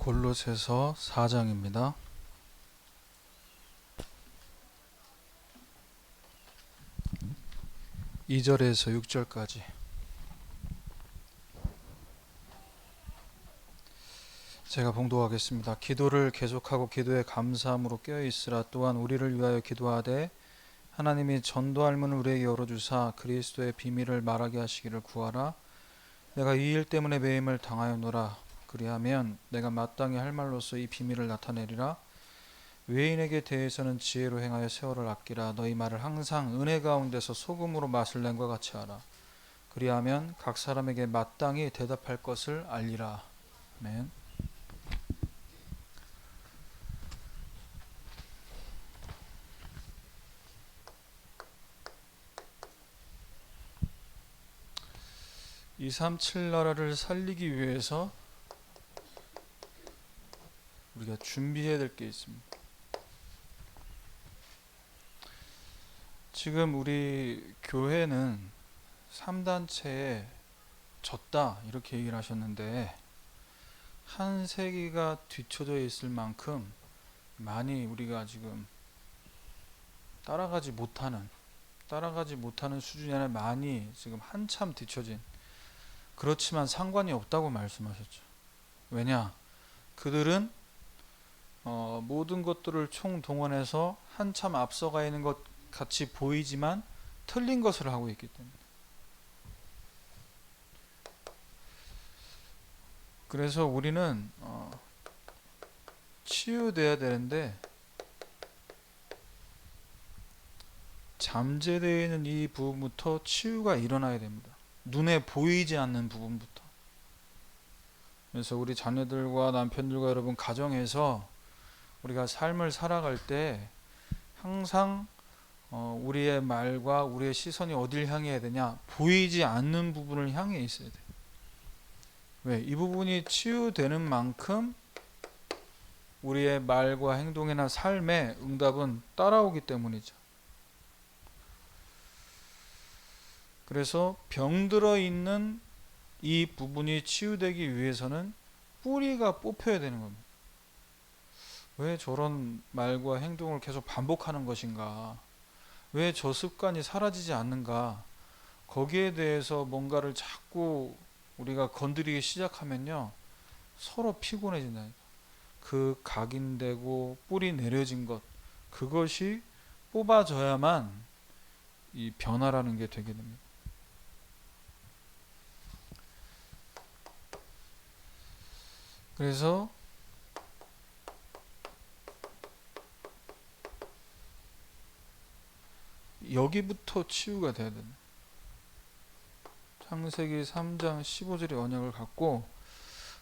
골로새서 4장입니다. 2절에서 6절까지. 제가 봉독하겠습니다. 기도를 계속하고 기도에 감사함으로 깨어있으라. 또한 우리를 위하여 기도하되 하나님이 전도할 문을 우리에게 열어주사 그리스도의 비밀을 말하게 하시기를 구하라. 내가 이 일 때문에 매임을 당하였노라. 그리하면 내가 마땅히 할 말로서 이 비밀을 나타내리라. 외인에게 대해서는 지혜로 행하여 세월을 아끼라. 너희 말을 항상 은혜 가운데서 소금으로 맛을 낸 것 같이 하라. 그리하면 각 사람에게 마땅히 대답할 것을 알리라. 아멘. (237) 나라를 살리기 위해서 우리가 준비해야 될 게 있습니다. 지금 우리 교회는 3단체에 졌다 이렇게 얘기를 하셨는데, 한 세기가 뒤쳐져 있을 만큼 많이 우리가 지금 따라가지 못하는 수준이 아니라 많이 지금 한참 뒤처진, 그렇지만 상관이 없다고 말씀하셨죠. 왜냐? 그들은 모든 것들을 총동원해서 한참 앞서가 있는 것 같이 보이지만 틀린 것을 하고 있기 때문에. 그래서 우리는 치유돼야 되는데, 잠재되어 있는 이 부분부터 치유가 일어나야 됩니다. 눈에 보이지 않는 부분부터. 그래서 우리 자녀들과 남편들과 여러분 가정에서 우리가 삶을 살아갈 때 항상 우리의 말과 우리의 시선이 어딜 향해야 되냐? 보이지 않는 부분을 향해 있어야 돼. 왜? 이 부분이 치유되는 만큼 우리의 말과 행동이나 삶의 응답은 따라오기 때문이죠. 그래서 병들어 있는 이 부분이 치유되기 위해서는 뿌리가 뽑혀야 되는 겁니다. 왜 저런 말과 행동을 계속 반복하는 것인가? 왜 저 습관이 사라지지 않는가? 거기에 대해서 뭔가를 자꾸 우리가 건드리기 시작하면요, 서로 피곤해진다니까. 그 각인되고 뿌리 내려진 것, 그것이 뽑아져야만 이 변화라는 게 되게 됩니다. 그래서 여기부터 치유가 돼야 됩니다. 창세기 3장 15절의 언약을 갖고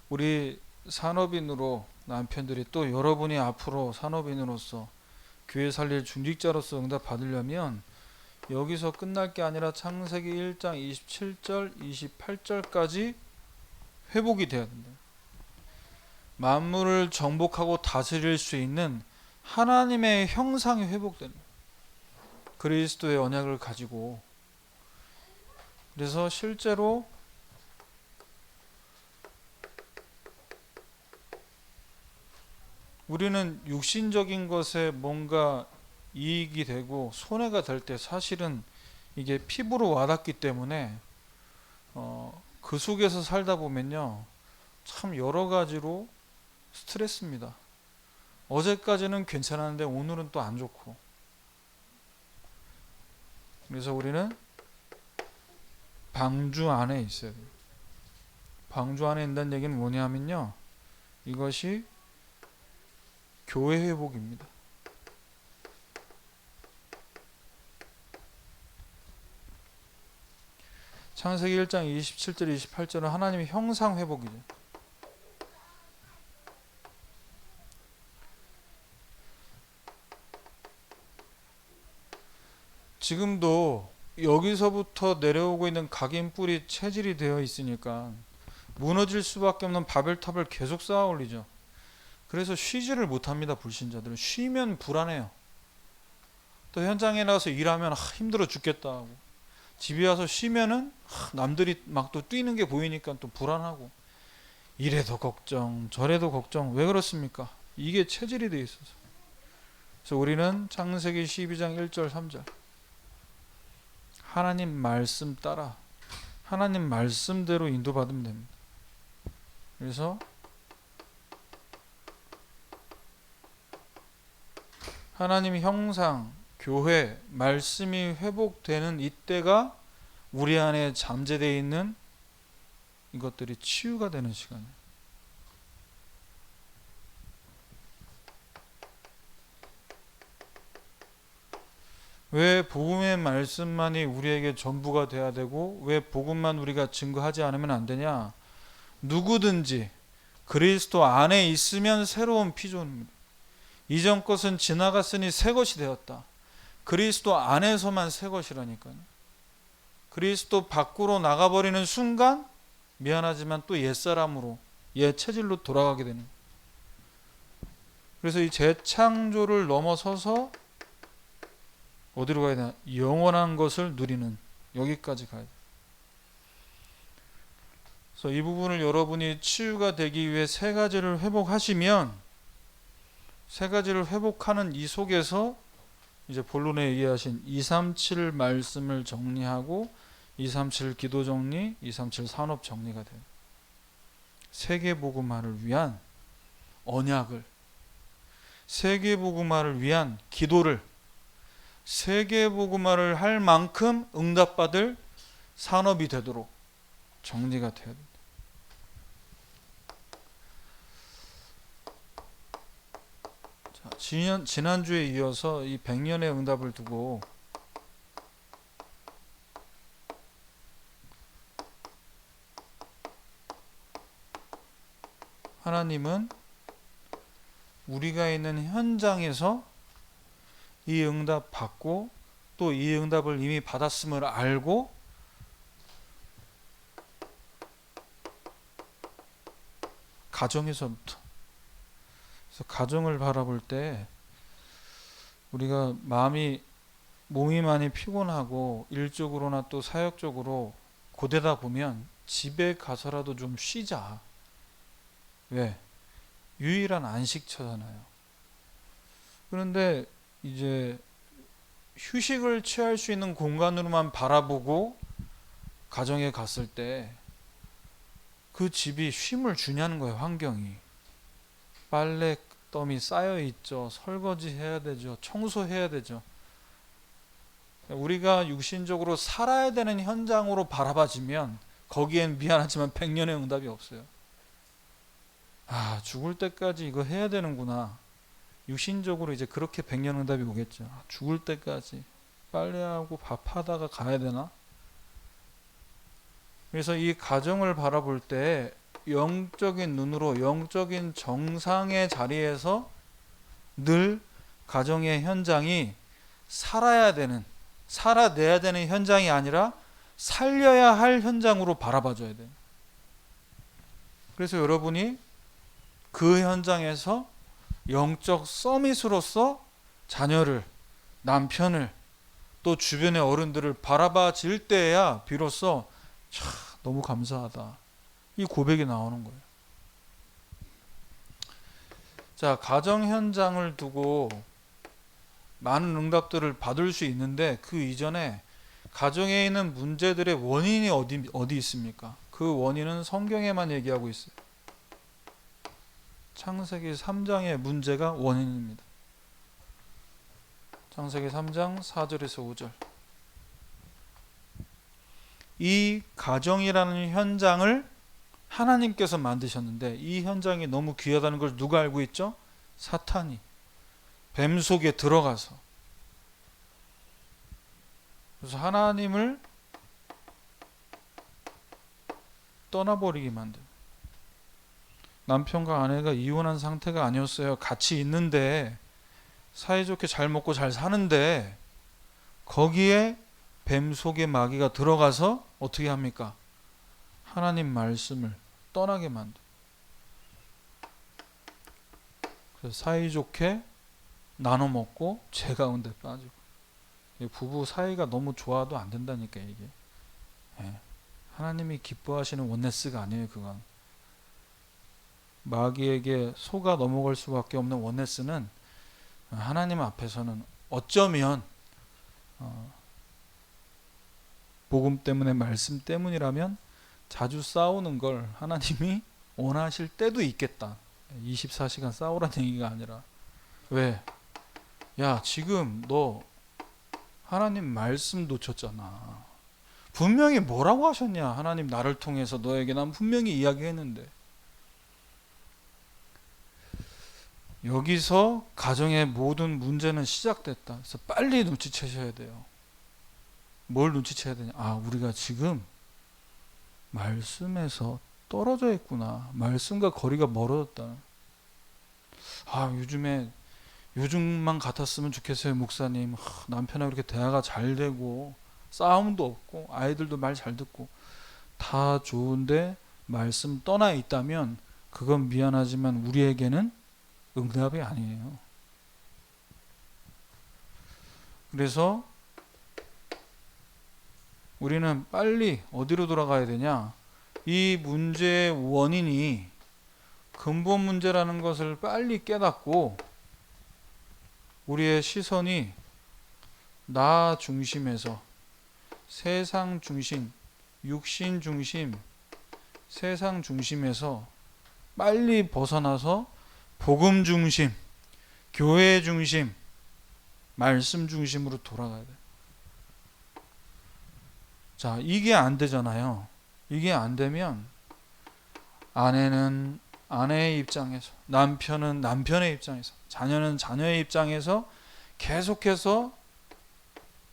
우리 산업인으로, 남편들이 또 여러분이 앞으로 산업인으로서 교회 살릴 중직자로서 응답 받으려면 여기서 끝날 게 아니라 창세기 1장 27절 28절까지 회복이 돼야 된다. 만물을 정복하고 다스릴 수 있는 하나님의 형상이 회복되는 거예요. 그리스도의 언약을 가지고. 그래서 실제로 우리는 육신적인 것에 뭔가 이익이 되고 손해가 될 때 사실은 이게 피부로 와닿기 때문에 그 속에서 살다 보면요, 참 여러 가지로 스트레스입니다. 어제까지는 괜찮았는데 오늘은 또 안 좋고. 그래서 우리는 방주 안에 있어야 돼요. 방주 안에 있다는 얘기는 뭐냐면요, 이것이 교회 회복입니다. 창세기 1장 27절 28절은 하나님의 형상 회복이죠. 지금도 여기서부터 내려오고 있는 각인 뿌리 체질이 되어 있으니까 무너질 수밖에 없는 바벨탑을 계속 쌓아 올리죠. 그래서 쉬지를 못합니다. 불신자들은 쉬면 불안해요. 또 현장에 나가서 일하면 힘들어 죽겠다 하고, 집에 와서 쉬면은 남들이 막 또 뛰는 게 보이니까 또 불안하고, 이래도 걱정 저래도 걱정. 왜 그렇습니까? 이게 체질이 돼 있어서. 그래서 우리는 창세기 12장 1절 3절 하나님 말씀 따라 하나님 말씀대로 인도받으면 됩니다. 그래서 하나님 형상, 교회, 말씀이 회복되는 이때가 우리 안에 잠재되어 있는 이것들이 치유가 되는 시간이에요. 왜 복음의 말씀만이 우리에게 전부가 돼야 되고 왜 복음만 우리가 증거하지 않으면 안 되냐? 누구든지 그리스도 안에 있으면 새로운 피조물입니다. 이전 것은 지나갔으니 새 것이 되었다. 그리스도 안에서만 새 것이라니까요. 그리스도 밖으로 나가버리는 순간 미안하지만 또 옛사람으로 옛 체질로 돌아가게 되는 거예요. 그래서 이 재창조를 넘어서서 어디로 가야 되나? 영원한 것을 누리는 여기까지 가야 돼요. 그래서 이 부분을 여러분이 치유가 되기 위해 세 가지를 회복하시면 세 가지를 회복하는 이 속에서 이제 본론에 얘기하신 237 말씀을 정리하고 237 기도 정리, 237 산업 정리가 돼요. 세계복음화를 위한 언약을, 세계복음화를 위한 기도를, 세계복음화를 할 만큼 응답받을 산업이 되도록 정리가 돼야 됩니다. 자, 지난주에 이어서 이 100년의 응답을 두고 하나님은 우리가 있는 현장에서 이 응답 받고 또 이 응답을 이미 받았음을 알고 가정에서부터, 그래서 가정을 바라볼 때 우리가 몸이 많이 피곤하고 일적으로나 또 사역적으로 고되다 보면 집에 가서라도 좀 쉬자. 왜? 유일한 안식처잖아요. 그런데 이제 휴식을 취할 수 있는 공간으로만 바라보고 가정에 갔을 때 그 집이 쉼을 주냐는 거예요. 환경이. 빨래 더미 쌓여 있죠. 설거지 해야 되죠. 청소해야 되죠. 우리가 육신적으로 살아야 되는 현장으로 바라봐지면 거기엔 미안하지만 100년의 응답이 없어요. 아, 죽을 때까지 이거 해야 되는구나. 육신적으로 이제 그렇게 100년 응답이 오겠죠. 아, 죽을 때까지 빨래하고 밥하다가 가야 되나? 그래서 이 가정을 바라볼 때 영적인 눈으로 영적인 정상의 자리에서 늘 가정의 현장이 살아내야 되는 현장이 아니라 살려야 할 현장으로 바라봐줘야 돼요. 그래서 여러분이 그 현장에서 영적 서밋으로서 자녀를, 남편을, 또 주변의 어른들을 바라봐질 때야 비로소 참 너무 감사하다. 이 고백이 나오는 거예요. 자, 가정 현장을 두고 많은 응답들을 받을 수 있는데 그 이전에 가정에 있는 문제들의 원인이 어디 있습니까? 그 원인은 성경에만 얘기하고 있어요. 창세기 3장의 문제가 원인입니다. 창세기 3장 4절에서 5절. 이 가정이라는 현장을 하나님께서 만드셨는데 이 현장이 너무 귀하다는 걸 누가 알고 있죠? 사탄이 뱀 속에 들어가서. 그래서 하나님을 떠나버리게 만든. 남편과 아내가 이혼한 상태가 아니었어요. 같이 있는데 사이좋게 잘 먹고 잘 사는데 거기에 뱀 속에 마귀가 들어가서 어떻게 합니까? 하나님 말씀을 떠나게 만든. 그래서 사이좋게 나눠 먹고 죄 가운데 빠지고. 부부 사이가 너무 좋아도 안 된다니까 이게. 하나님이 기뻐하시는 원네스가 아니에요. 그건 마귀에게 속아 넘어갈 수밖에 없는 원네스는 하나님 앞에서는 어쩌면 복음 때문에, 말씀 때문이라면 자주 싸우는 걸 하나님이 원하실 때도 있겠다. 24시간 싸우라는 얘기가 아니라, 왜? 야, 지금 너 하나님 말씀 놓쳤잖아. 분명히 뭐라고 하셨냐? 하나님 나를 통해서 너에게 난 분명히 이야기했는데. 여기서 가정의 모든 문제는 시작됐다. 그래서 빨리 눈치채셔야 돼요. 뭘 눈치채야 되냐? 아, 우리가 지금 말씀에서 떨어져 있구나. 말씀과 거리가 멀어졌다. 아, 요즘만 같았으면 좋겠어요, 목사님. 남편하고 이렇게 대화가 잘 되고 싸움도 없고 아이들도 말 잘 듣고 다 좋은데 말씀 떠나 있다면 그건 미안하지만 우리에게는 응답이 아니에요. 그래서 우리는 빨리 어디로 돌아가야 되냐? 이 문제의 원인이 근본 문제라는 것을 빨리 깨닫고 우리의 시선이 나 중심에서 세상 중심, 육신 중심, 세상 중심에서 빨리 벗어나서 복음 중심, 교회 중심, 말씀 중심으로 돌아가야 돼. 자, 이게 안 되잖아요. 이게 안 되면 아내는 아내의 입장에서, 남편은 남편의 입장에서, 자녀는 자녀의 입장에서 계속해서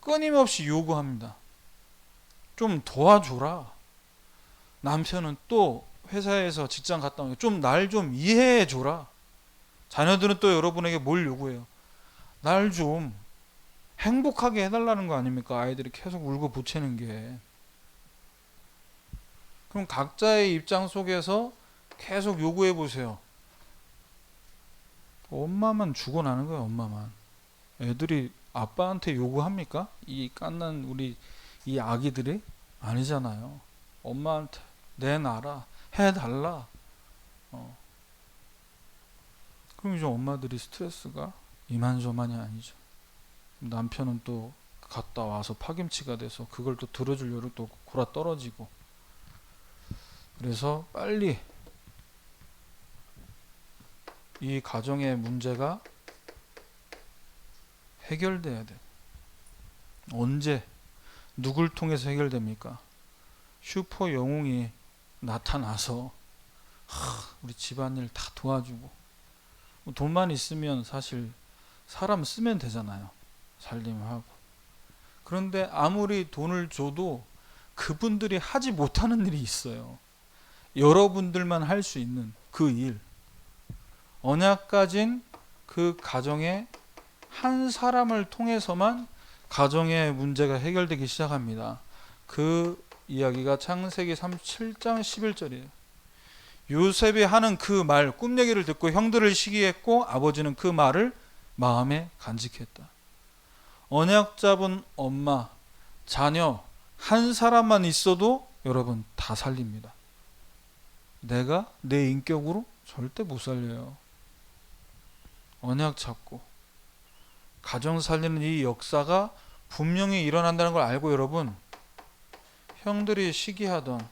끊임없이 요구합니다. 좀 도와줘라. 남편은 또 회사에서 직장 갔다 오니까 좀 날 좀 이해해줘라. 자녀들은 또 여러분에게 뭘 요구해요? 날 좀 행복하게 해달라는 거 아닙니까? 아이들이 계속 울고 보채는 게. 그럼 각자의 입장 속에서 계속 요구해 보세요. 엄마만 죽어나는 거예요. 엄마만. 애들이 아빠한테 요구합니까? 이 갓난 우리 이 아기들이? 아니잖아요. 엄마한테 내놔라, 해달라. 그럼 이제 엄마들이 스트레스가 이만저만이 아니죠. 남편은 또 갔다 와서 파김치가 돼서 그걸 또 들어주려고 또 골아 떨어지고. 그래서 빨리 이 가정의 문제가 해결돼야 돼. 언제, 누굴 통해서 해결됩니까? 슈퍼 영웅이 나타나서 우리 집안일 다 도와주고, 돈만 있으면 사실 사람 쓰면 되잖아요. 살림하고. 그런데 아무리 돈을 줘도 그분들이 하지 못하는 일이 있어요. 여러분들만 할 수 있는 그 일. 언약 가진 그 가정의 한 사람을 통해서만 가정의 문제가 해결되기 시작합니다. 그 이야기가 창세기 37장 11절이에요. 요셉이 하는 그 말, 꿈 얘기를 듣고 형들을 시기했고 아버지는 그 말을 마음에 간직했다. 언약 잡은 엄마, 자녀 한 사람만 있어도 여러분 다 살립니다. 내가 내 인격으로 절대 못 살려요. 언약 잡고 가정 살리는 이 역사가 분명히 일어난다는 걸 알고 여러분, 형들이 시기하던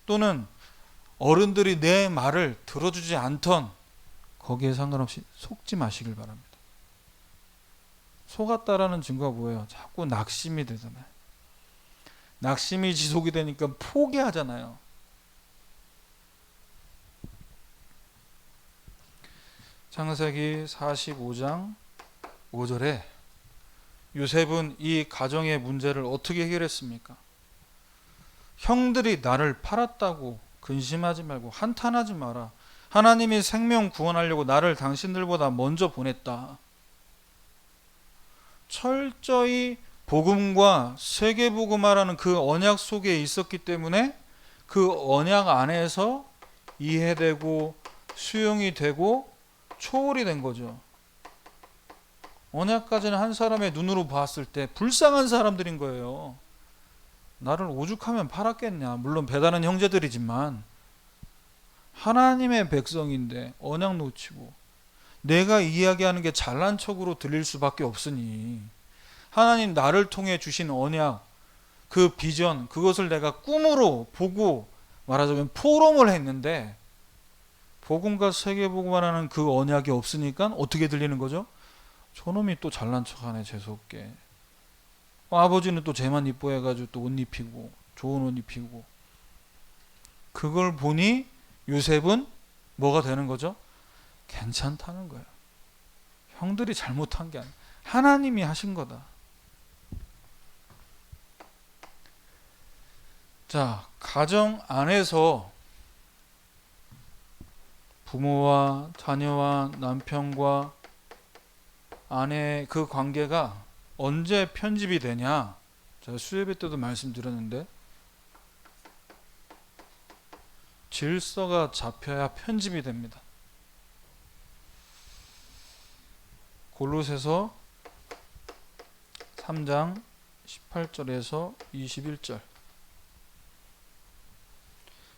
또는 어른들이 내 말을 들어주지 않던 거기에 상관없이 속지 마시길 바랍니다. 속았다라는 증거가 뭐예요? 자꾸 낙심이 되잖아요. 낙심이 지속이 되니까 포기하잖아요. 창세기 45장 5절에 요셉은 이 가정의 문제를 어떻게 해결했습니까? 형들이 나를 팔았다고 근심하지 말고 한탄하지 마라. 하나님이 생명 구원하려고 나를 당신들보다 먼저 보냈다. 철저히 복음과 세계복음화라는 그 언약 속에 있었기 때문에 그 언약 안에서 이해되고 수용이 되고 초월이 된 거죠. 언약 가진 한 사람의 눈으로 봤을 때 불쌍한 사람들인 거예요. 나를 오죽하면 팔았겠냐. 물론 배다른 형제들이지만 하나님의 백성인데 언약 놓치고 내가 이야기하는 게 잘난 척으로 들릴 수밖에 없으니 하나님 나를 통해 주신 언약, 그 비전, 그것을 내가 꿈으로 보고 말하자면 포럼을 했는데 복음과 세계복음화라는 그 언약이 없으니까 어떻게 들리는 거죠? 저놈이 또 잘난 척하네, 재수없게. 아버지는 또 쟤만 이뻐해가지고 또 옷 입히고 좋은 옷 입히고. 그걸 보니 요셉은 뭐가 되는 거죠? 괜찮다는 거예요. 형들이 잘못한 게 아니야. 하나님이 하신 거다. 자, 가정 안에서 부모와 자녀와 남편과 아내의 그 관계가 언제 편집이 되냐? 제가 수예배 때도 말씀드렸는데 질서가 잡혀야 편집이 됩니다. 골로새서 3장 18절에서 21절.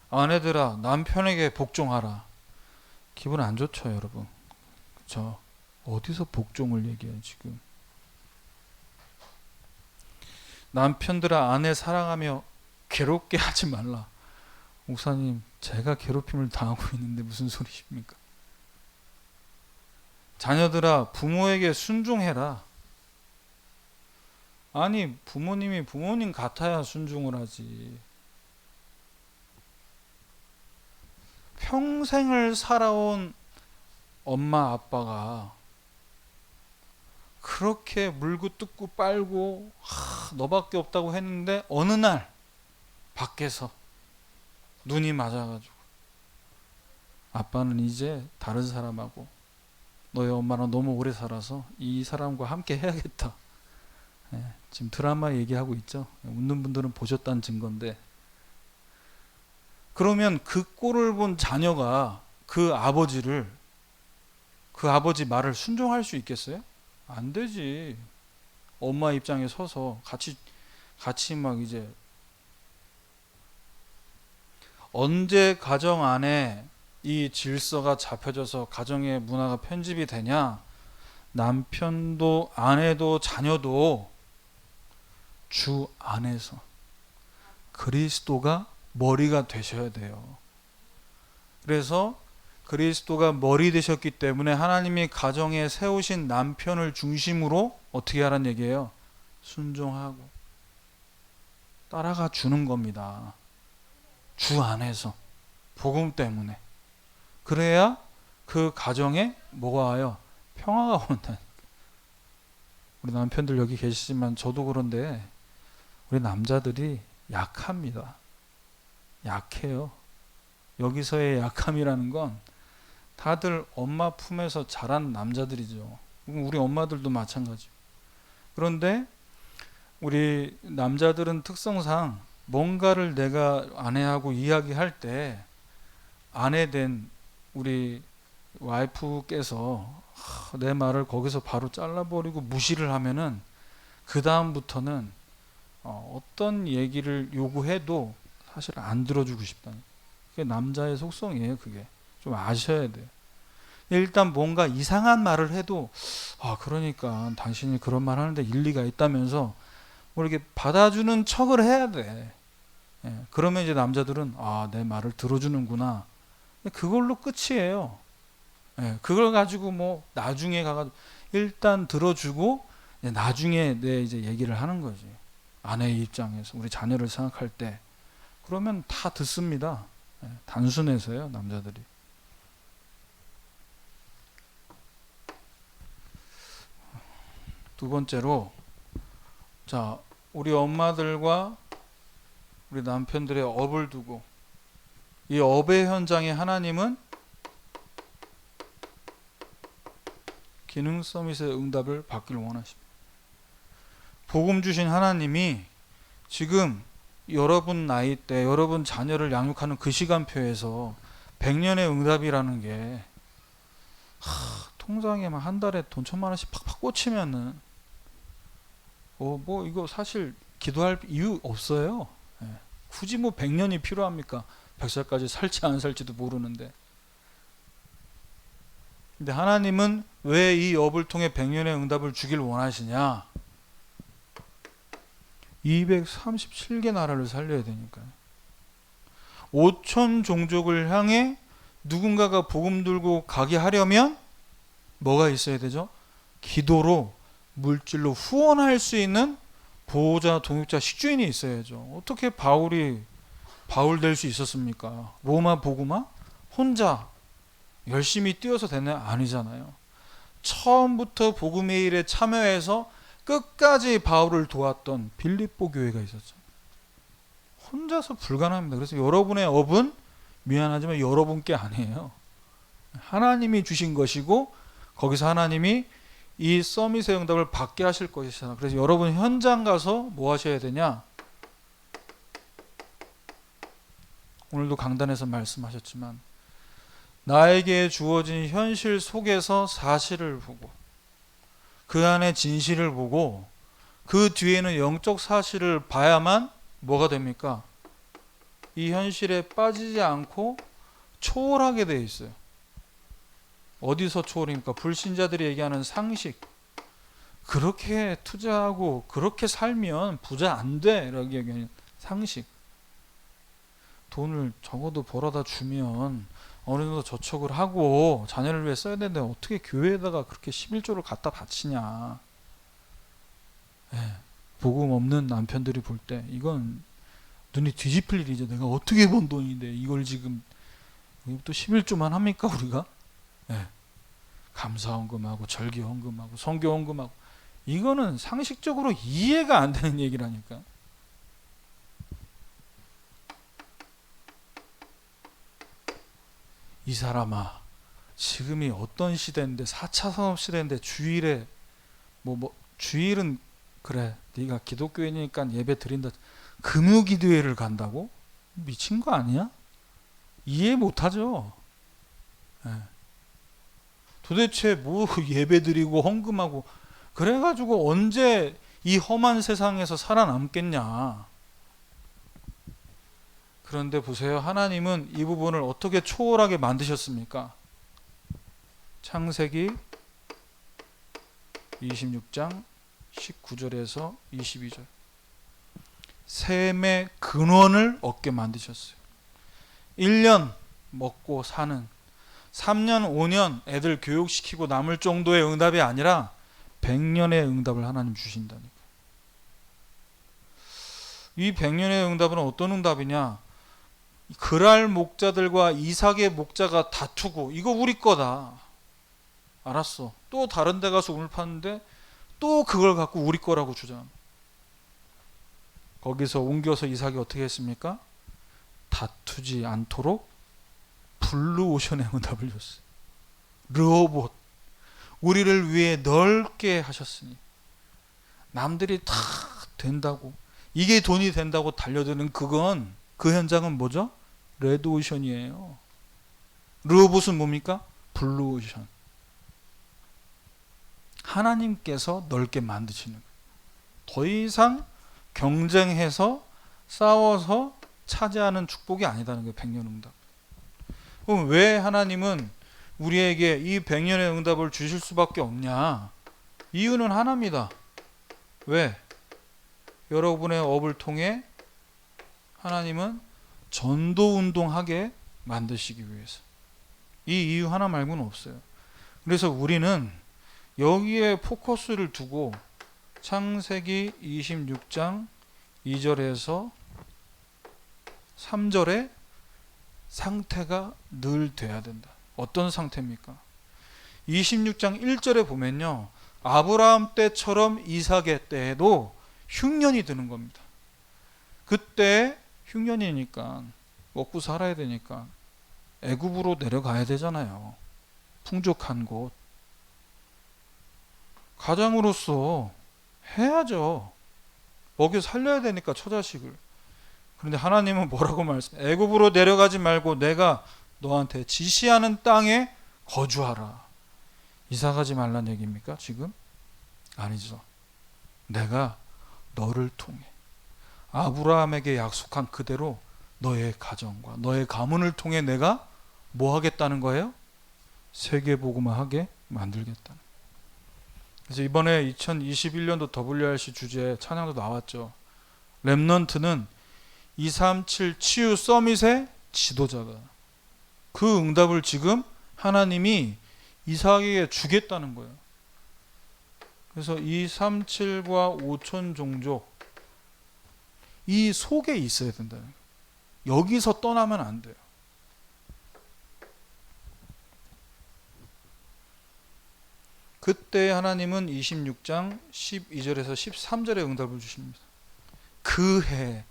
아내들아 남편에게 복종하라. 기분 안 좋죠, 여러분? 그렇죠? 어디서 복종을 얘기해요, 지금? 남편들아 아내 사랑하며 괴롭게 하지 말라. 목사님, 제가 괴롭힘을 당하고 있는데 무슨 소리십니까? 자녀들아 부모에게 순종해라. 아니, 부모님이 부모님 같아야 순종을 하지. 평생을 살아온 엄마 아빠가 그렇게 물고 뜯고 빨고 너밖에 없다고 했는데 어느 날 밖에서 눈이 맞아가지고 아빠는 이제 다른 사람하고 너희 엄마랑 너무 오래 살아서 이 사람과 함께 해야겠다. 지금 드라마 얘기하고 있죠. 웃는 분들은 보셨다는 증거인데, 그러면 그 꼴을 본 자녀가 그 아버지 말을 순종할 수 있겠어요? 안 되지. 엄마 입장에 서서 같이 막 이제 언제 가정 안에 이 질서가 잡혀져서 가정의 문화가 편집이 되냐? 남편도 아내도 자녀도 주 안에서 그리스도가 머리가 되셔야 돼요. 그래서 그리스도가 머리 되셨기 때문에 하나님이 가정에 세우신 남편을 중심으로 어떻게 하라는 얘기예요? 순종하고 따라가 주는 겁니다. 주 안에서 복음 때문에. 그래야 그 가정에 뭐가 와요? 평화가 온다. 우리 남편들 여기 계시지만 저도 그런데 우리 남자들이 약합니다. 약해요. 여기서의 약함이라는 건 다들 엄마 품에서 자란 남자들이죠. 우리 엄마들도 마찬가지고. 그런데 우리 남자들은 특성상 뭔가를 내가 아내하고 이야기할 때 아내 된 우리 와이프께서 내 말을 거기서 바로 잘라버리고 무시를 하면은 그 다음부터는 어떤 얘기를 요구해도 사실 안 들어주고 싶다는, 그게 남자의 속성이에요. 그게 좀 아셔야 돼요. 일단 뭔가 이상한 말을 해도 그러니까 당신이 그런 말 하는데 일리가 있다면서 뭐 이렇게 받아주는 척을 해야 돼. 그러면 이제 남자들은 내 말을 들어주는구나. 그걸로 끝이에요. 그걸 가지고 뭐 나중에 가가지고 일단 들어주고 나중에 내 이제 얘기를 하는 거지. 아내의 입장에서 우리 자녀를 생각할 때 그러면 다 듣습니다. 단순해서요, 남자들이. 두 번째로, 자, 우리 엄마들과 우리 남편들의 업을 두고 이 업의 현장에 하나님은 기능 서밋의 응답을 받기를 원하십니다. 복음 주신 하나님이 지금 여러분 나이 때 여러분 자녀를 양육하는 그 시간표에서 100년의 응답이라는 게 통장에 막 한 달에 돈 1,000,000원씩 팍팍 꽂히면은 뭐 이거 사실 기도할 이유 없어요. 굳이 뭐 100년이 필요합니까? 100살까지 살지 안 살지도 모르는데. 근데 하나님은 왜 이 욥을 통해 100년의 응답을 주길 원하시냐? 237개 나라를 살려야 되니까요. 5천 종족을 향해 누군가가 복음 들고 가게 하려면 뭐가 있어야 되죠? 기도로, 물질로 후원할 수 있는 보호자, 동역자, 식주인이 있어야죠. 어떻게 바울이 바울 될 수 있었습니까? 로마 복음화? 혼자 열심히 뛰어서 되는 아니잖아요. 처음부터 복음의 일에 참여해서 끝까지 바울을 도왔던 빌립보 교회가 있었죠. 혼자서 불가능합니다. 그래서 여러분의 업은 미안하지만 여러분께 아니에요. 하나님이 주신 것이고 거기서 하나님이 이 서밋의 응답을 받게 하실 것이잖아요. 그래서 여러분 현장 가서 뭐 하셔야 되냐? 오늘도 강단에서 말씀하셨지만 나에게 주어진 현실 속에서 사실을 보고 그 안에 진실을 보고 그 뒤에는 영적 사실을 봐야만 뭐가 됩니까? 이 현실에 빠지지 않고 초월하게 되어 있어요. 어디서 초월입니까? 불신자들이 얘기하는 상식. 그렇게 투자하고 그렇게 살면 부자 안 돼. 라고 얘기하는 상식. 돈을 적어도 벌어다 주면 어느 정도 저축을 하고 자녀를 위해 써야 되는데 어떻게 교회에다가 그렇게 11조를 갖다 바치냐. 네, 복음 없는 남편들이 볼 때 이건 눈이 뒤집힐 일이죠. 내가 어떻게 번 돈인데 이걸 지금 또 11조만 합니까 우리가? 네. 감사헌금하고 절기헌금하고 선교헌금하고 이거는 상식적으로 이해가 안 되는 얘기라니까. 이 사람아, 지금이 어떤 시대인데 4차 산업시대인데 주일에 주일은 그래 네가 기독교인이니까 예배 드린다. 금요기도회를 간다고? 미친 거 아니야? 이해 못하죠. 네. 도대체 뭐 예배 드리고 헌금하고 그래가지고 언제 이 험한 세상에서 살아남겠냐. 그런데 보세요. 하나님은 이 부분을 어떻게 초월하게 만드셨습니까? 창세기 26장 19절에서 22절. 셈의 근원을 얻게 만드셨어요. 1년 먹고 사는 3년 5년 애들 교육시키고 남을 정도의 응답이 아니라 100년의 응답을 하나님 주신다니까. 이 100년의 응답은 어떤 응답이냐? 그랄 목자들과 이삭의 목자가 다투고 이거 우리 거다. 알았어. 또 다른 데 가서 우물 파는데 또 그걸 갖고 우리 거라고 주장. 거기서 옮겨서 이삭이 어떻게 했습니까? 다투지 않도록 블루오션의 응답을 줬어요. 르호봇. 우리를 위해 넓게 하셨으니 남들이 다 된다고 이게 돈이 된다고 달려드는 그건 그 현장은 뭐죠? 레드오션이에요. 르호봇은 뭡니까? 블루오션. 하나님께서 넓게 만드시는 거예요. 더 이상 경쟁해서 싸워서 차지하는 축복이 아니다는 거예요. 100년 응답. 그럼 왜 하나님은 우리에게 이 100년의 응답을 주실 수밖에 없냐? 이유는 하나입니다. 왜? 여러분의 업을 통해 하나님은 전도운동하게 만드시기 위해서. 이 이유 하나 말고는 없어요. 그래서 우리는 여기에 포커스를 두고 창세기 26장 2절에서 3절의 상태가 늘 돼야 된다. 어떤 상태입니까? 26장 1절에 보면요. 아브라함 때처럼 이삭의 때에도 흉년이 드는 겁니다. 그때 흉년이니까 먹고 살아야 되니까 애굽으로 내려가야 되잖아요. 풍족한 곳. 가장으로서 해야죠. 먹여 살려야 되니까 처자식을. 그런데 하나님은 뭐라고 말씀해요? 애굽으로 내려가지 말고 내가 너한테 지시하는 땅에 거주하라. 이사가지 말란 얘기입니까 지금? 아니죠. 내가 너를 통해 아브라함에게 약속한 그대로 너의 가정과 너의 가문을 통해 내가 뭐 하겠다는 거예요? 세계복음화하게 만들겠다는. 그래서 이번에 2021년도 WRC 주제 찬양도 나왔죠. 렘넌트는 237 치유 서밋의 지도자가, 그 응답을 지금 하나님이 이삭에게 주겠다는 거예요. 그래서 237과 5천 종족 이 속에 있어야 된다는 거예요. 여기서 떠나면 안 돼요. 그때 하나님은 26장 12절에서 13절의 응답을 주십니다. 그 해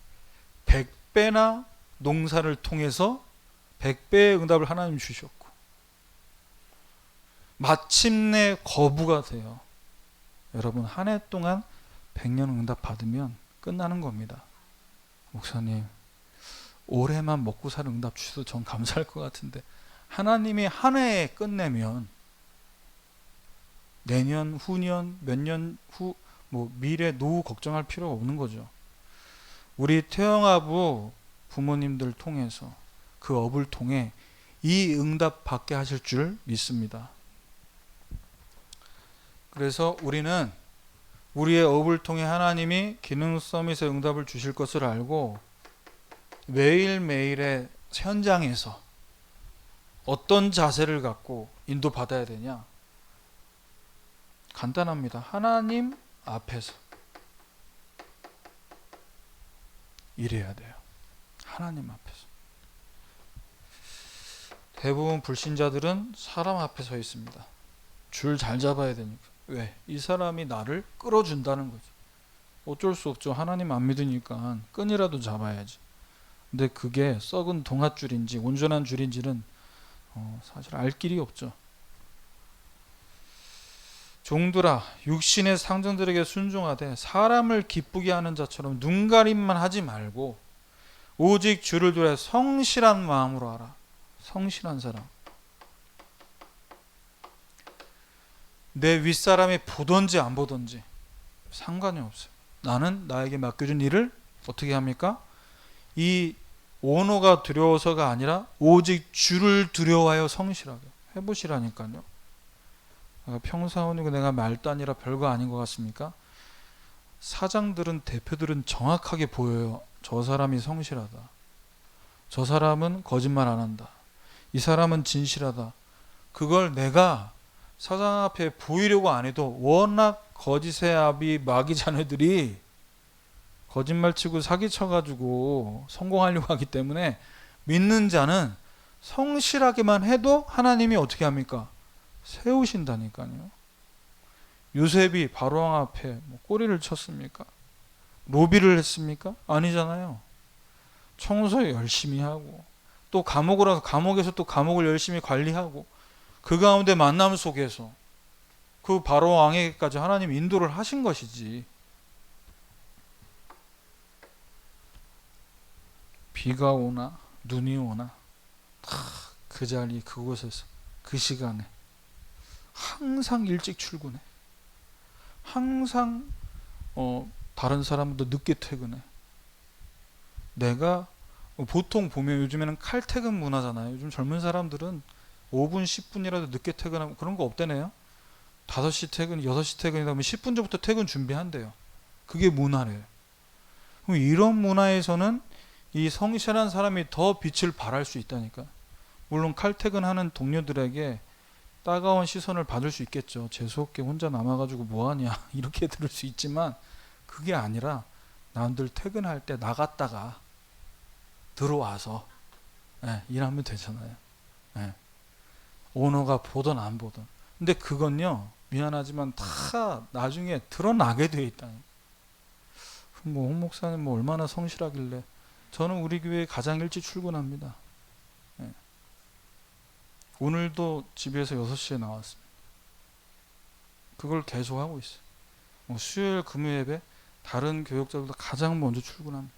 100배나 농사를 통해서 100배의 응답을 하나님 주셨고, 마침내 거부가 돼요. 여러분, 한 해 동안 100년 응답 받으면 끝나는 겁니다. 목사님, 올해만 먹고 살 응답 주셔도 전 감사할 것 같은데, 하나님이 한 해에 끝내면 내년, 후년, 몇 년 후, 미래, 노후 걱정할 필요가 없는 거죠. 우리 태영아부 부모님들 통해서, 그 업을 통해 이 응답 받게 하실 줄 믿습니다. 그래서 우리는 우리의 업을 통해 하나님이 기능 서밋의 응답을 주실 것을 알고, 매일매일의 현장에서 어떤 자세를 갖고 인도받아야 되냐? 간단합니다. 하나님 앞에서 일해야 돼요. 하나님 앞에서. 대부분 불신자들은 사람 앞에 서 있습니다. 줄 잘 잡아야 되니까. 왜? 이 사람이 나를 끌어준다는 거죠. 어쩔 수 없죠. 하나님 안 믿으니까 끈이라도 잡아야지. 근데 그게 썩은 동아줄인지 온전한 줄인지는 사실 알 길이 없죠. 종들아, 육신의 상정들에게 순종하되 사람을 기쁘게 하는 자처럼 눈가림만 하지 말고 오직 주를 두려 성실한 마음으로 하라. 성실한 사람. 내 윗사람이 보든지 안 보든지 상관이 없어요. 나는 나에게 맡겨준 일을 어떻게 합니까? 이 오너가 두려워서가 아니라 오직 주를 두려워하여 성실하게 해보시라니까요. 평사원이고 내가 말단이라 별거 아닌 것 같습니까? 사장들은, 대표들은 정확하게 보여요. 저 사람이 성실하다. 저 사람은 거짓말 안 한다. 이 사람은 진실하다. 그걸 내가 사장 앞에 보이려고 안 해도 워낙 거짓의 아비 마귀 자녀들이 거짓말 치고 사기 쳐가지고 성공하려고 하기 때문에, 믿는 자는 성실하게만 해도 하나님이 어떻게 합니까? 세우신다니까요. 요셉이 바로왕 앞에 꼬리를 쳤습니까? 노비를 했습니까? 아니잖아요. 청소 열심히 하고, 또 감옥을 와서 감옥에서 또 감옥을 열심히 관리하고, 그 가운데 만남 속에서 그 바로왕에게까지 하나님 인도를 하신 것이지. 비가 오나 눈이 오나 그 자리, 그곳에서, 그 시간에 항상 일찍 출근해. 항상 다른 사람보다 늦게 퇴근해. 내가 보통 보면 요즘에는 칼퇴근 문화잖아요. 요즘 젊은 사람들은 5분 10분이라도 늦게 퇴근하고, 그런 거 없대네요. 5시 퇴근, 6시 퇴근이다 보면 10분 전부터 퇴근 준비한대요. 그게 문화래요. 그럼 이런 문화에서는 이 성실한 사람이 더 빛을 발할 수 있다니까. 물론 칼퇴근하는 동료들에게 따가운 시선을 받을 수 있겠죠. 재수없게 혼자 남아가지고 뭐하냐 이렇게 들을 수 있지만, 그게 아니라 남들 퇴근할 때 나갔다가 들어와서 일하면 되잖아요. 오너가 보든 안 보든. 근데 그건요, 미안하지만 다 나중에 드러나게 돼 있다. 홍 목사님 얼마나 성실하길래. 저는 우리 교회에 가장 일찍 출근합니다. 오늘도 집에서 6시에 나왔습니다. 그걸 계속 하고 있어요. 수요일 금요 예배 다른 교역자들도 가장 먼저 출근합니다.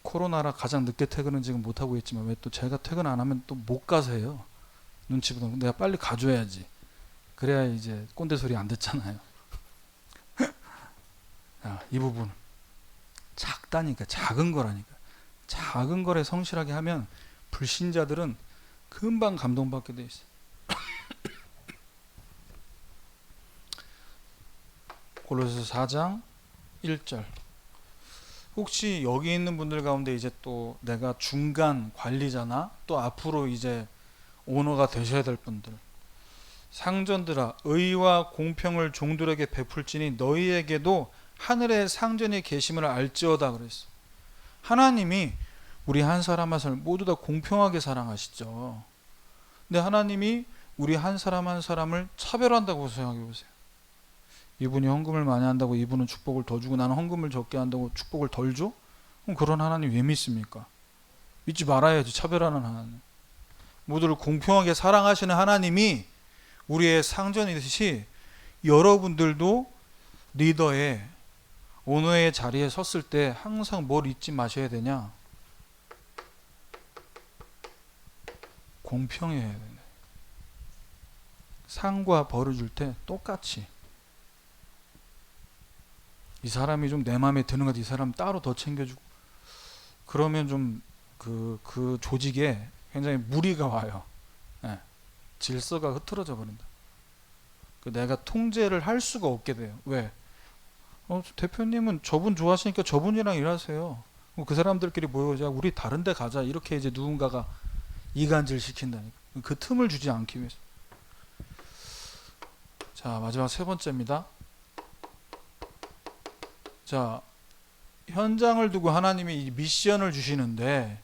코로나라 가장 늦게 퇴근은 지금 못하고 있지만, 왜 또 제가 퇴근 안 하면 또 못 가서 해요. 눈치 보다 내가 빨리 가줘야지. 그래야 이제 꼰대 소리 안 듣잖아요. 이 부분 작다니까, 작은 거라니까. 작은 거에 성실하게 하면 불신자들은 금방 감동받게 돼 있어요. 골로새서 4장 1절. 혹시 여기 있는 분들 가운데 이제 또 내가 중간 관리자나 또 앞으로 이제 오너가 되셔야 될 분들, 상전들아 의와 공평을 종들에게 베풀지니 너희에게도 하늘의 상전이 계심을 알지어다 그랬어. 하나님이 우리 한 사람 한 사람 모두 다 공평하게 사랑하시죠. 근데 하나님이 우리 한 사람 한 사람을 차별한다고 생각해 보세요. 이분이 헌금을 많이 한다고 이분은 축복을 더 주고 나는 헌금을 적게 한다고 축복을 덜 줘? 그럼 그런 하나님 왜 믿습니까? 믿지 말아야지. 차별하는 하나님. 모두를 공평하게 사랑하시는 하나님이 우리의 상전이듯이 여러분들도 리더의 오너의 자리에 섰을 때 항상 뭘 잊지 마셔야 되냐? 공평해야 되네. 상과 벌을 줄 때 똑같이. 이 사람이 좀 내 마음에 드는 것, 이 사람 따로 더 챙겨주고, 그러면 좀 그 조직에 굉장히 무리가 와요. 네. 질서가 흐트러져 버린다. 내가 통제를 할 수가 없게 돼요. 왜? 대표님은 저분 좋아하시니까 저분이랑 일하세요. 그 사람들끼리 모여자 우리 다른 데 가자. 이렇게 이제 누군가가 이간질 시킨다니까. 그 틈을 주지 않기 위해서. 자, 마지막 세 번째입니다. 자, 현장을 두고 하나님이 이 미션을 주시는데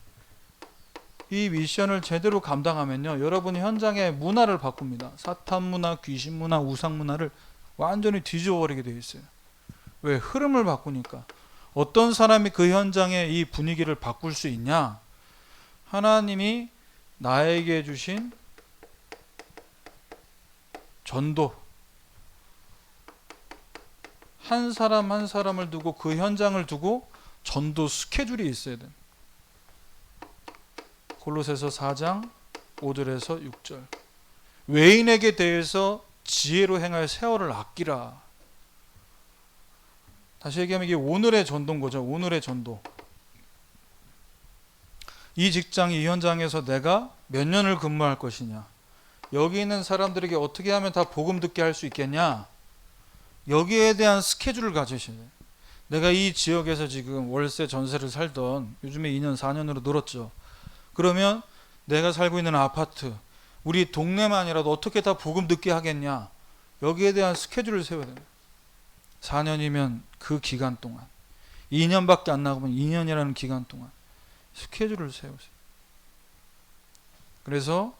이 미션을 제대로 감당하면요, 여러분이 현장의 문화를 바꿉니다. 사탄 문화, 귀신 문화, 우상 문화를 완전히 뒤집어버리게 되어 있어요. 왜? 흐름을 바꾸니까. 어떤 사람이 그 현장의 이 분위기를 바꿀 수 있냐? 하나님이 나에게 주신 전도, 한 사람 한 사람을 두고 그 현장을 두고 전도 스케줄이 있어야 돼. 골로새서 4장 5절에서 6절. 외인에게 대해서 지혜로 행하여 세월을 아끼라. 다시 얘기하면 이게 오늘의 전도인 거죠. 오늘의 전도. 이 직장, 이 현장에서 내가 몇 년을 근무할 것이냐, 여기 있는 사람들에게 어떻게 하면 다 복음 듣게 할 수 있겠냐, 여기에 대한 스케줄을 가지셔야 돼요. 내가 이 지역에서 지금 월세 전세를 살던, 요즘에 2년 4년으로 늘었죠. 그러면 내가 살고 있는 아파트, 우리 동네만이라도 어떻게 다 복음 듣게 하겠냐, 여기에 대한 스케줄을 세워야 돼요. 4년이면 그 기간 동안, 2년밖에 안 나가면 2년이라는 기간 동안 스케줄을 세우세요. 그래서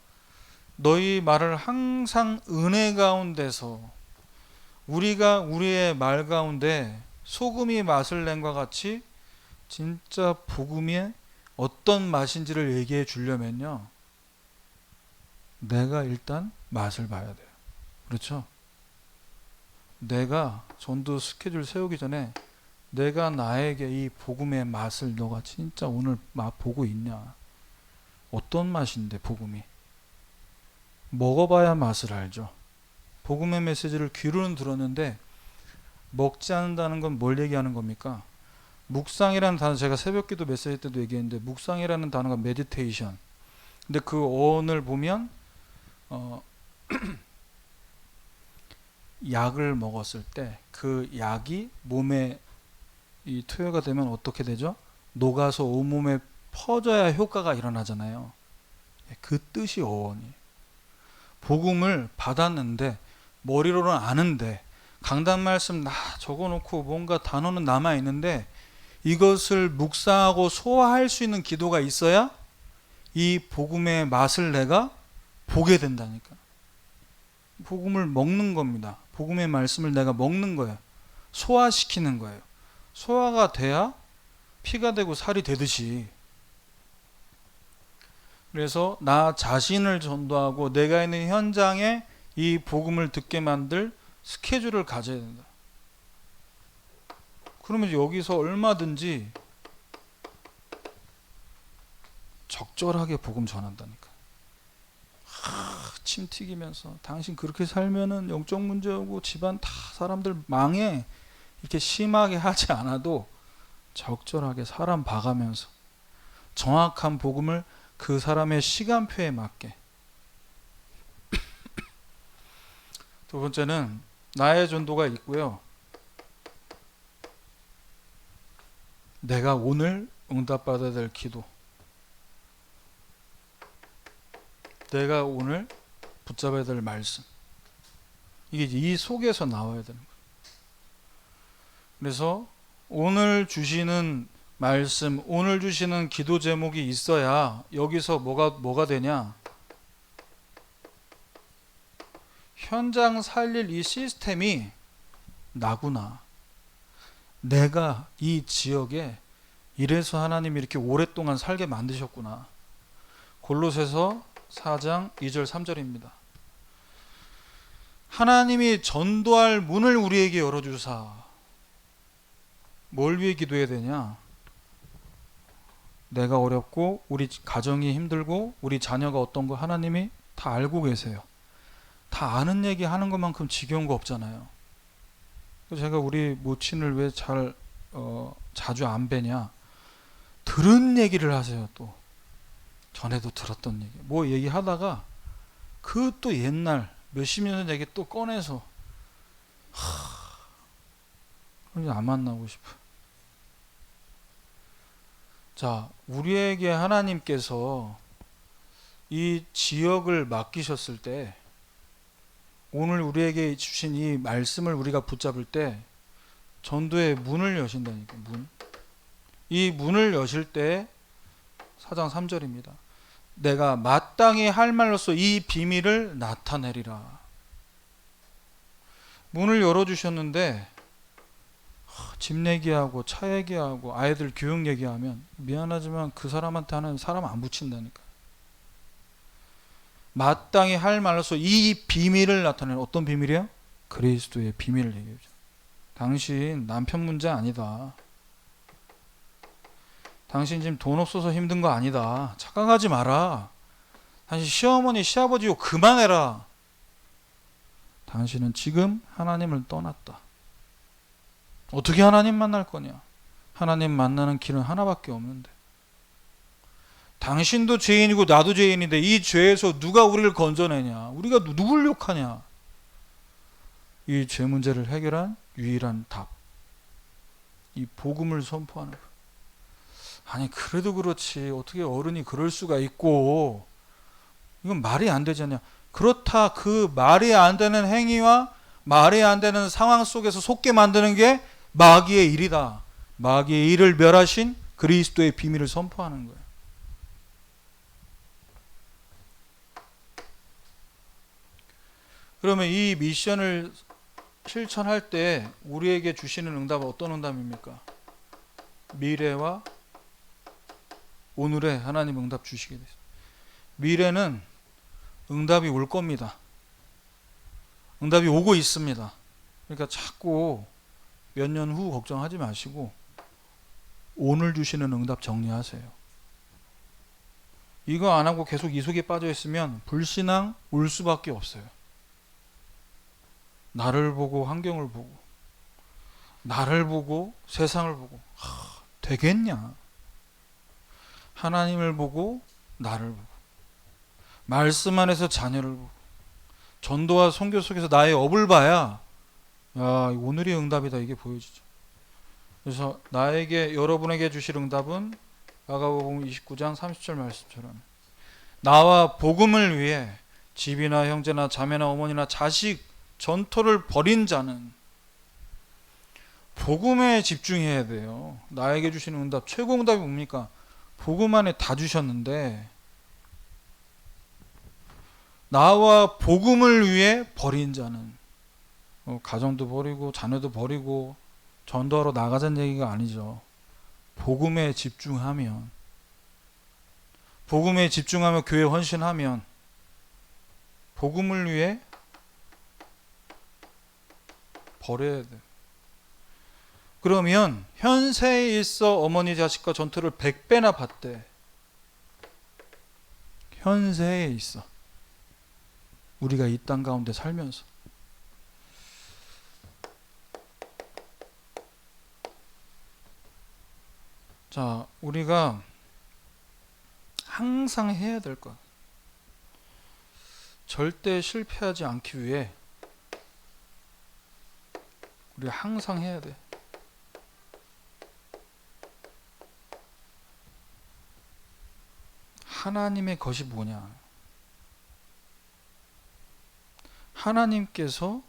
너희 말을 항상 은혜 가운데서, 우리가 우리의 말 가운데 소금이 맛을 낸과 같이 진짜 복음의 어떤 맛인지를 얘기해 주려면요, 내가 일단 맛을 봐야 돼요. 그렇죠? 내가 전도 스케줄 세우기 전에 내가 나에게 이 복음의 맛을 너가 진짜 오늘 맛 보고 있냐, 어떤 맛인데 복음이, 먹어봐야 맛을 알죠. 복음의 메시지를 귀로는 들었는데 먹지 않는다는 건 뭘 얘기하는 겁니까? 묵상이라는 단어, 제가 새벽기도 메시지 때도 얘기했는데, 묵상이라는 단어가 메디테이션. 근데 그 어원을 보면 약을 먹었을 때 그 약이 몸에 이 투여가 되면 어떻게 되죠? 녹아서 온몸에 퍼져야 효과가 일어나잖아요. 그 뜻이 어원이에요. 복음을 받았는데 머리로는 아는데, 강단 말씀 다 적어놓고 뭔가 단어는 남아있는데 이것을 묵상하고 소화할 수 있는 기도가 있어야 이 복음의 맛을 내가 보게 된다니까. 복음을 먹는 겁니다. 복음의 말씀을 내가 먹는 거예요. 소화시키는 거예요. 소화가 돼야 피가 되고 살이 되듯이. 그래서 나 자신을 전도하고 내가 있는 현장에 이 복음을 듣게 만들 스케줄을 가져야 된다. 그러면 여기서 얼마든지 적절하게 복음 전한다니까. 침 튀기면서 당신 그렇게 살면은 영적 문제 오고 집안 다 사람들 망해, 이렇게 심하게 하지 않아도 적절하게 사람 봐가면서 정확한 복음을 그 사람의 시간표에 맞게. 두 번째는 나의 전도가 있고요. 내가 오늘 응답받아야 될 기도. 내가 오늘 붙잡아야 될 말씀. 이게 이 속에서 나와야 되는 거예요. 그래서 오늘 주시는 말씀, 오늘 주시는 기도 제목이 있어야 여기서 뭐가 되냐? 현장 살릴 이 시스템이 나구나. 내가 이 지역에 이래서 하나님이 이렇게 오랫동안 살게 만드셨구나. 골로새서 4장 2절 3절입니다. 하나님이 전도할 문을 우리에게 열어주사. 뭘 위해 기도해야 되냐? 내가 어렵고 우리 가정이 힘들고 우리 자녀가 어떤 거 하나님이 다 알고 계세요. 다 아는 얘기 하는 것만큼 지겨운 거 없잖아요. 제가 우리 모친을 왜 자주 안 뵈냐? 들은 얘기를 하세요. 또 전에도 들었던 얘기 뭐 얘기하다가 그 또 옛날 몇십 년 전 얘기 또 꺼내서 안 만나고 싶어요. 자, 우리에게 하나님께서 이 지역을 맡기셨을 때 오늘 우리에게 주신 이 말씀을 우리가 붙잡을 때 전도의 문을 여신다니까. 이 문을 여실 때 4장 3절입니다. 내가 마땅히 할 말로써 이 비밀을 나타내리라. 문을 열어주셨는데 집 얘기하고 차 얘기하고 아이들 교육 얘기하면 미안하지만 그 사람한테 하는 사람 안 붙인다니까. 마땅히 할 말로써 이 비밀을 나타내는. 어떤 비밀이야? 그리스도의 비밀을 얘기해줘. 당신 남편 문제 아니다. 당신 지금 돈 없어서 힘든 거 아니다. 착각하지 마라. 당신 시어머니 시아버지요 그만해라. 당신은 지금 하나님을 떠났다. 어떻게 하나님 만날 거냐? 하나님 만나는 길은 하나밖에 없는데. 당신도 죄인이고 나도 죄인인데 이 죄에서 누가 우리를 건져내냐? 우리가 누굴 욕하냐? 이 죄 문제를 해결한 유일한 답. 이 복음을 선포하는 거예요. 아니 그래도 그렇지 어떻게 어른이 그럴 수가 있고, 이건 말이 안 되잖냐. 그렇다. 그 말이 안 되는 행위와 말이 안 되는 상황 속에서 속게 만드는 게 마귀의 일이다. 마귀의 일을 멸하신 그리스도의 비밀을 선포하는 거예요. 그러면 이 미션을 실천할 때 우리에게 주시는 응답은 어떤 응답입니까? 미래와 오늘의 하나님 응답 주시게 됐어요. 미래는 응답이 올 겁니다. 응답이 오고 있습니다. 그러니까 자꾸 몇 년 후 걱정하지 마시고 오늘 주시는 응답 정리하세요. 이거 안 하고 계속 이 속에 빠져 있으면 불신앙 올 수밖에 없어요. 나를 보고 환경을 보고 나를 보고 세상을 보고 되겠냐? 하나님을 보고 나를 보고 말씀 안에서 자녀를 보고 전도와 선교 속에서 나의 업을 봐야 오늘이 응답이다 이게 보여지죠. 그래서 나에게 여러분에게 주실 응답은 마가복음 29장 30절 말씀처럼 나와 복음을 위해 집이나 형제나 자매나 어머니나 자식 전토를 벌인 자는 복음에 집중해야 돼요. 나에게 주시는 응답 최고 응답이 뭡니까? 복음 안에 다 주셨는데 나와 복음을 위해 버린 자는 가정도 버리고 자녀도 버리고 전도하러 나가자는 얘기가 아니죠. 복음에 집중하면 교회 헌신하면 복음을 위해 버려야 돼. 그러면 현세에 있어 어머니 자식과 전투를 100배나 받대. 현세에 있어 우리가 이 땅 가운데 살면서. 자, 우리가 항상 해야 될 것. 절대 실패하지 않기 위해 우리 항상 해야 돼. 하나님의 것이 뭐냐? 하나님께서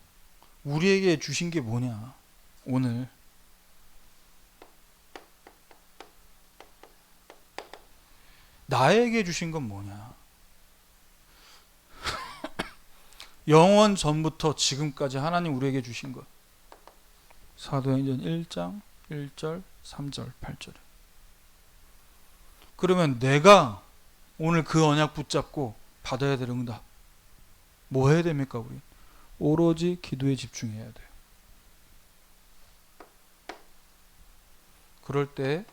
우리에게 주신 게 뭐냐? 오늘 나에게 주신 건 뭐냐? 영원 전부터 지금까지 하나님 우리에게 주신 것. 사도행전 1장 1절 3절 8절. 그러면 내가 오늘 그 언약 붙잡고 받아야 될 응답 뭐 해야 됩니까? 우리 오로지 기도에 집중해야 돼요. 그럴 때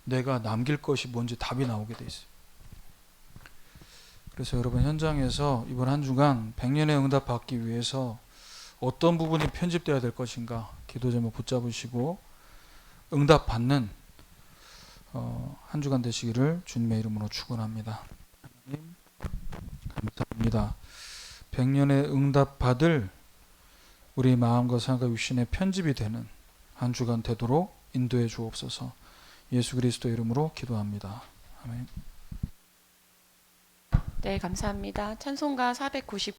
내가 남길 것이 뭔지 답이 나오게 돼 있어요. 그래서 여러분 현장에서 이번 한 주간 100년의 응답 받기 위해서 어떤 부분이 편집되어야 될 것인가 기도 제목 붙잡으시고 응답 받는 한 주간 되시기를 주님의 이름으로 축원합니다. 하나님 감사합니다. 100년의 응답 받을 우리 마음과 생각과 육신의 편집이 되는 한 주간 되도록 인도해 주옵소서. 예수 그리스도 이름으로 기도합니다. 아멘. 네, 감사합니다. 찬송가 499